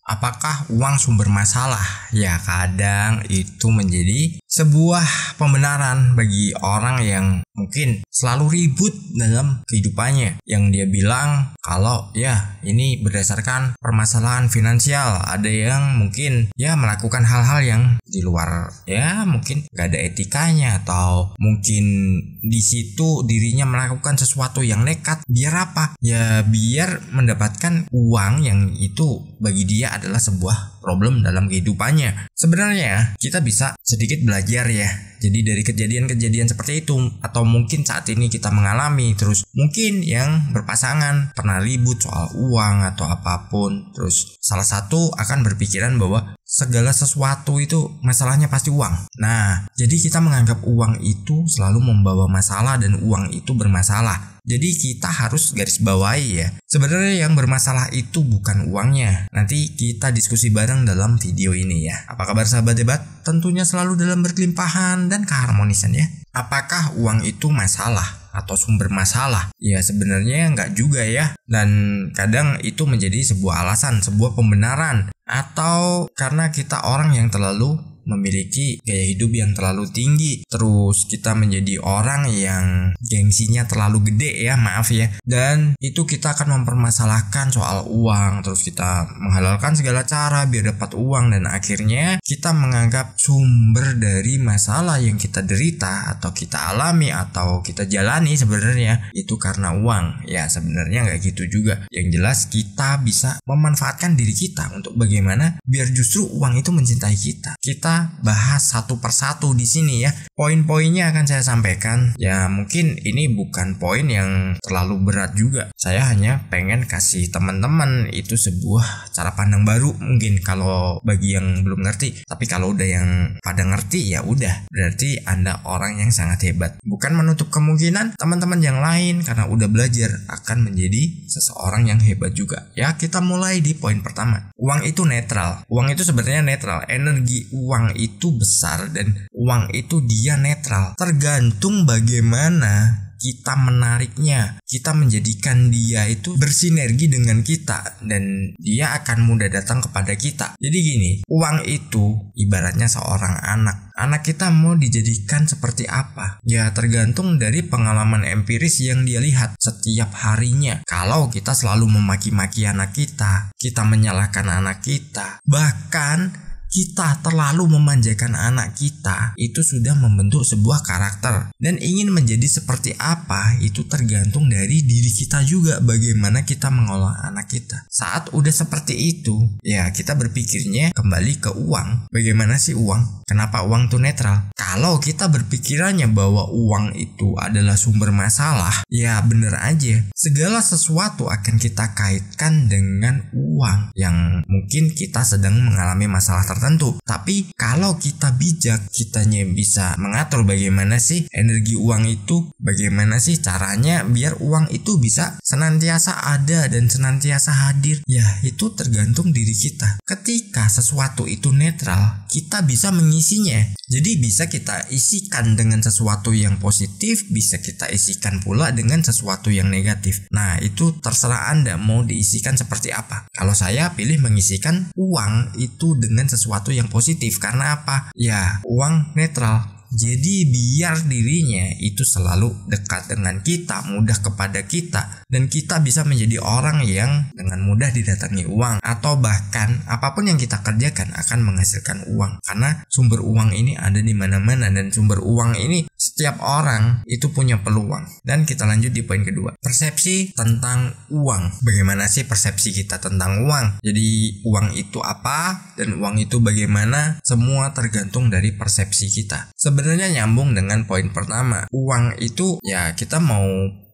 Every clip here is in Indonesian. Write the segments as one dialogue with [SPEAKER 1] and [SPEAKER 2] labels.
[SPEAKER 1] Apakah uang sumber masalah? Ya, kadang itu menjadi sebuah pembenaran bagi orang yang mungkin selalu ribut dalam kehidupannya. Yang dia bilang kalau ya ini berdasarkan permasalahan finansial. Ada yang mungkin ya melakukan hal-hal yang di luar ya mungkin gak ada etikanya, atau mungkin di situ dirinya melakukan sesuatu yang nekat. Biar apa? Ya biar mendapatkan uang yang itu bagi dia adalah sebuah problem dalam kehidupannya. Sebenarnya kita bisa sedikit belajar ya. Jadi dari kejadian-kejadian seperti itu, atau mungkin saat ini kita mengalami, terus mungkin yang berpasangan pernah ribut soal uang atau apapun, terus salah satu akan berpikiran bahwa segala sesuatu itu masalahnya pasti uang. Nah, jadi kita menganggap uang itu selalu membawa masalah dan uang itu bermasalah. Jadi kita harus garis bawahi ya. Sebenarnya yang bermasalah itu bukan uangnya. Nanti kita diskusi bareng dalam video ini ya. Apa kabar sahabat debat? Tentunya selalu dalam berkelimpahan dan keharmonisan ya. Apakah uang itu masalah atau sumber masalah? Ya sebenarnya enggak juga ya. Dan kadang itu menjadi sebuah alasan, sebuah pembenaran. Atau karena kita orang yang terlalu memiliki gaya hidup yang terlalu tinggi, terus kita menjadi orang yang gengsinya terlalu gede ya, maaf ya, dan itu kita akan mempermasalahkan soal uang, terus kita menghalalkan segala cara biar dapat uang, dan akhirnya kita menganggap sumber dari masalah yang kita derita atau kita alami atau kita jalani sebenarnya itu karena uang. Ya sebenarnya nggak gitu juga. Yang jelas kita bisa memanfaatkan diri kita untuk bagaimana biar justru uang itu mencintai kita. Kita bahas satu persatu di sini ya. Poin-poinnya akan saya sampaikan. Ya mungkin ini bukan poin yang terlalu berat juga. Saya hanya pengen kasih teman-teman itu sebuah cara pandang baru mungkin kalau bagi yang belum ngerti. Tapi kalau udah yang pada ngerti ya udah, berarti Anda orang yang sangat hebat. Bukan menutup kemungkinan teman-teman yang lain karena udah belajar akan menjadi seseorang yang hebat juga. Ya kita mulai di poin pertama. Uang itu netral. Uang itu sebenarnya netral. Energi uang itu besar dan uang itu dia netral. Tergantung bagaimana kita menariknya, kita menjadikan dia itu bersinergi dengan kita dan dia akan mudah datang kepada kita. Jadi gini, uang itu ibaratnya seorang anak. Anak kita mau dijadikan seperti apa? Ya tergantung dari pengalaman empiris yang dia lihat setiap harinya. Kalau kita selalu memaki-maki anak kita menyalahkan anak kita, bahkan kita terlalu memanjakan anak kita, itu sudah membentuk sebuah karakter. Dan ingin menjadi seperti apa itu tergantung dari diri kita juga, bagaimana kita mengolah anak kita. Saat udah seperti itu, ya kita berpikirnya kembali ke uang. Bagaimana sih uang? Kenapa uang itu netral? Kalau kita berpikirannya bahwa uang itu adalah sumber masalah, ya bener aja. Segala sesuatu akan kita kaitkan dengan uang yang mungkin kita sedang mengalami masalah tertentu. Tapi kalau kita bijak, kitanya bisa mengatur bagaimana sih energi uang itu, bagaimana sih caranya biar uang itu bisa senantiasa ada dan senantiasa hadir. Ya itu tergantung diri kita. Ketika sesuatu itu netral, kita bisa mengisinya. Jadi bisa kita isikan dengan sesuatu yang positif, bisa kita isikan pula dengan sesuatu yang negatif. Nah itu terserah Anda mau diisikan seperti apa. Kalau saya pilih mengisikan uang itu dengan sesuatu yang positif. Karena apa? Ya uang netral. Jadi biar dirinya itu selalu dekat dengan kita, mudah kepada kita, dan kita bisa menjadi orang yang dengan mudah didatangi uang, atau bahkan apapun yang kita kerjakan akan menghasilkan uang. Karena sumber uang ini ada di mana-mana, dan sumber uang ini setiap orang itu punya peluang. Dan kita lanjut di poin kedua, persepsi tentang uang. Bagaimana sih persepsi kita tentang uang? Jadi uang itu apa dan uang itu bagaimana? Semua tergantung dari persepsi kita. Sebenarnya nyambung dengan poin pertama. Uang itu ya kita mau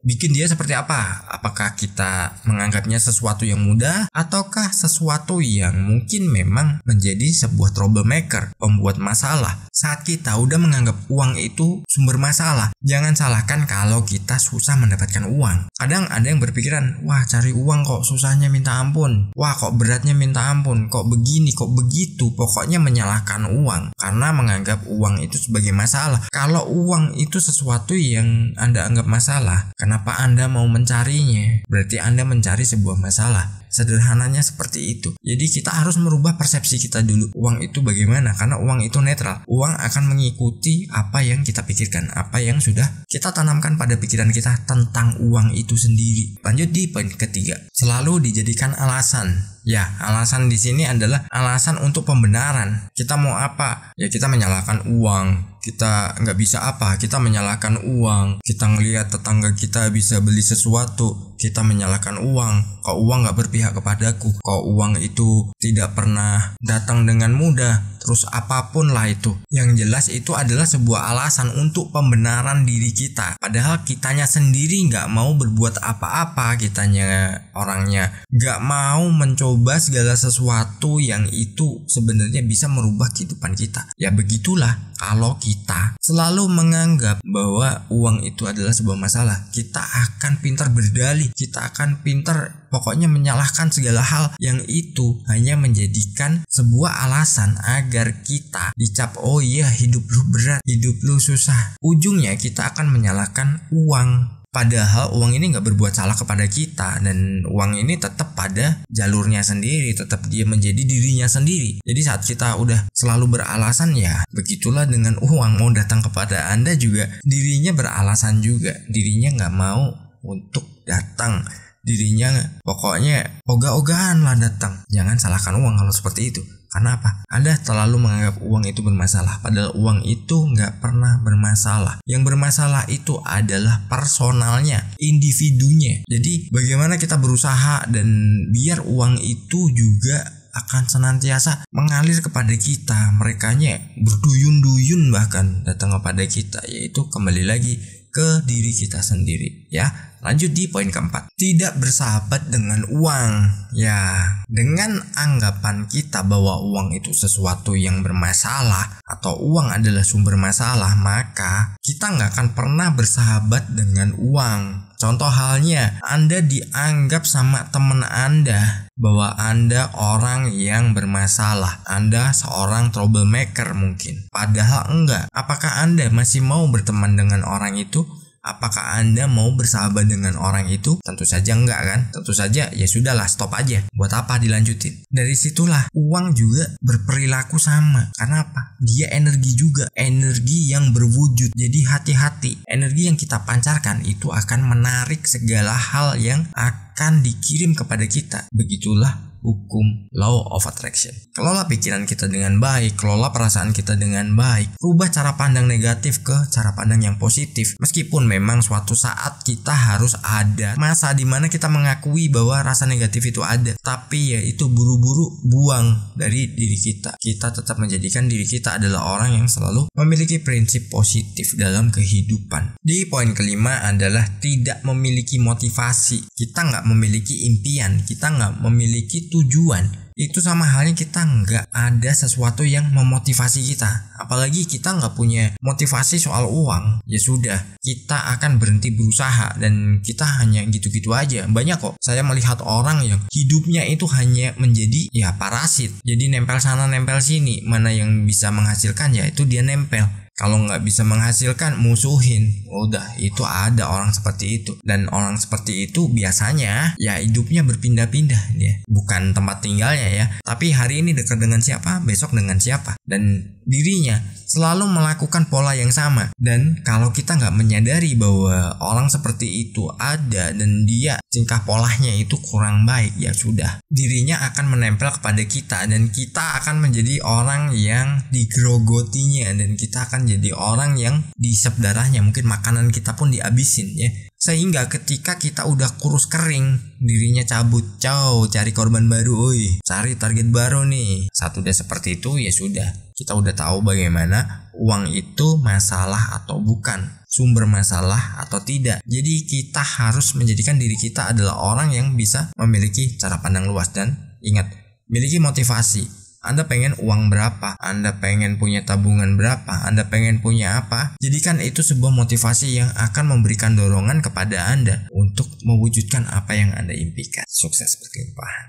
[SPEAKER 1] bikin dia seperti apa? Apakah kita menganggapnya sesuatu yang mudah ataukah sesuatu yang mungkin memang menjadi sebuah troublemaker, pembuat masalah? Saat kita udah menganggap uang itu sumber masalah, jangan salahkan kalau kita susah mendapatkan uang. Kadang ada yang berpikiran, wah cari uang kok susahnya minta ampun, wah kok beratnya minta ampun, kok begini, kok begitu. Pokoknya menyalahkan uang karena menganggap uang itu sebagai masalah. Kalau uang itu sesuatu yang Anda anggap masalah, Kenapa Anda mau mencarinya? Berarti Anda mencari sebuah masalah. Sederhananya seperti itu. Jadi kita harus merubah persepsi kita dulu. Uang itu bagaimana? Karena uang itu netral. Uang akan mengikuti apa yang kita pikirkan, apa yang sudah kita tanamkan pada pikiran kita tentang uang itu sendiri. Lanjut di poin ketiga. Selalu dijadikan alasan. Ya, alasan di sini adalah alasan untuk pembenaran. Kita mau apa? Ya kita menyalahkan uang. Kita nggak bisa apa? Kita menyalahkan uang. Kita ngelihat tetangga kita bisa beli sesuatu, kita menyalahkan uang. Kok uang nggak berpihak kepadaku? Kok uang itu tidak pernah datang dengan mudah? Terus apapun lah itu. Yang jelas itu adalah sebuah alasan untuk pembenaran diri kita. Padahal kitanya sendiri nggak mau berbuat apa-apa. Kitanya orangnya nggak mau mencoba segala sesuatu yang itu sebenarnya bisa merubah kehidupan kita. Ya begitulah. Kalau kita selalu menganggap bahwa uang itu adalah sebuah masalah, kita akan pintar berdalih, kita akan pintar pokoknya menyalahkan segala hal yang itu hanya menjadikan sebuah alasan agar kita dicap, oh iya hidup lu berat, hidup lu susah. Ujungnya kita akan menyalahkan uang. Padahal uang ini gak berbuat salah kepada kita, dan uang ini tetap pada jalurnya sendiri, tetap dia menjadi dirinya sendiri. Jadi saat kita udah selalu beralasan, ya begitulah dengan uang. Mau datang kepada Anda juga dirinya beralasan juga, dirinya gak mau untuk datang, dirinya pokoknya ogah-ogahan lah datang. Jangan salahkan uang kalau seperti itu. Karena apa? Anda terlalu menganggap uang itu bermasalah, padahal uang itu nggak pernah bermasalah. Yang bermasalah itu adalah personalnya, individunya. Jadi bagaimana kita berusaha dan biar uang itu juga akan senantiasa mengalir kepada kita. Merekanya berduyun-duyun bahkan datang kepada kita, yaitu kembali lagi ke diri kita sendiri, ya. Lanjut di poin keempat. Tidak bersahabat dengan uang. Ya, dengan anggapan kita bahwa uang itu sesuatu yang bermasalah atau uang adalah sumber masalah, maka kita nggak akan pernah bersahabat dengan uang. Contoh halnya, Anda dianggap sama teman Anda bahwa Anda orang yang bermasalah. Anda seorang troublemaker mungkin. Padahal enggak. Apakah Anda masih mau berteman dengan orang itu? Apakah Anda mau bersahabat dengan orang itu? Tentu saja enggak kan? Tentu saja ya sudahlah, stop aja. Buat apa dilanjutin? Dari situlah uang juga berperilaku sama. Karena apa? Dia energi juga, energi yang berwujud. Jadi hati-hati. Energi yang kita pancarkan itu akan menarik segala hal yang akan dikirim kepada kita. Begitulah hukum law of attraction. Kelola pikiran kita dengan baik, kelola perasaan kita dengan baik, rubah cara pandang negatif ke cara pandang yang positif. Meskipun memang suatu saat kita harus ada masa dimana kita mengakui bahwa rasa negatif itu ada, tapi ya itu buru-buru buang dari diri kita. Kita tetap menjadikan diri kita adalah orang yang selalu memiliki prinsip positif dalam kehidupan. Di poin kelima adalah tidak memiliki motivasi. Kita nggak memiliki impian, kita nggak memiliki tujuan. Itu sama halnya kita nggak ada sesuatu yang memotivasi kita. Apalagi kita nggak punya motivasi soal uang, ya sudah, kita akan berhenti berusaha dan kita hanya gitu-gitu aja. Banyak kok saya melihat orang yang hidupnya itu hanya menjadi ya parasit. Jadi nempel sana nempel sini, mana yang bisa menghasilkan ya itu dia nempel. Kalau nggak bisa menghasilkan, musuhin. Udah, itu ada orang seperti itu. Dan orang seperti itu biasanya ya hidupnya berpindah-pindah dia. Bukan tempat tinggalnya ya, tapi hari ini dekat dengan siapa, besok dengan siapa. Dan dirinya selalu melakukan pola yang sama. Dan kalau kita nggak menyadari bahwa orang seperti itu ada dan dia tingkah polanya itu kurang baik, ya sudah, dirinya akan menempel kepada kita dan kita akan menjadi orang yang digerogotinya dan kita akan jadi orang yang diisap darahnya. Mungkin makanan kita pun dihabisin ya. Sehingga ketika kita udah kurus kering, dirinya cabut, cari korban baru, cari target baru nih. Saat udah seperti itu ya sudah, kita udah tahu bagaimana uang itu masalah atau bukan, sumber masalah atau tidak. Jadi kita harus menjadikan diri kita adalah orang yang bisa memiliki cara pandang luas. Dan ingat, miliki motivasi. Anda pengen uang berapa? Anda pengen punya tabungan berapa? Anda pengen punya apa? Jadikan itu sebuah motivasi yang akan memberikan dorongan kepada Anda untuk mewujudkan apa yang Anda impikan. Sukses berkelimpahan.